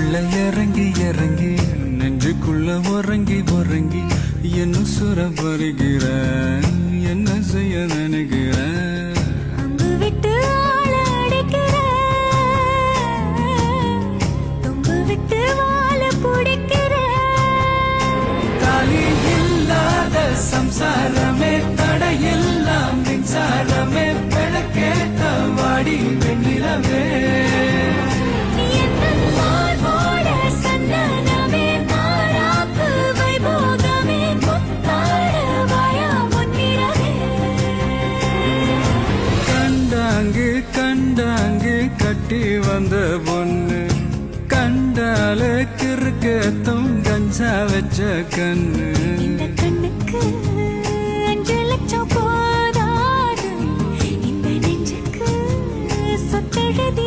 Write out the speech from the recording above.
உள்ள இறங்கி இறங்கி நெஞ்சுக்குள்ள உறங்கி உறங்கி என்ன சுர வருகிற என்ன செய்ய நினைக்கிற அம்பு விட்டு ஆள அடிக்கிற தொம்பு விட்டு வாழ பிடிக்கிற தாலி இல்லாத சம்சாரமே தடையெல்லாம் மின்சாரமே விளக்கேத்த வாடி வெண்ணிலவே கண்டாங்கு கட்டி வந்த பொண்ணு கண்டால கிறுக்கத்தும் கஞ்சா வச்ச கண்ணு இந்த கண்ணுக்கு 5 லட்சம் போதாது இந்த நெஞ்சுக்கு சொத்தெழுதி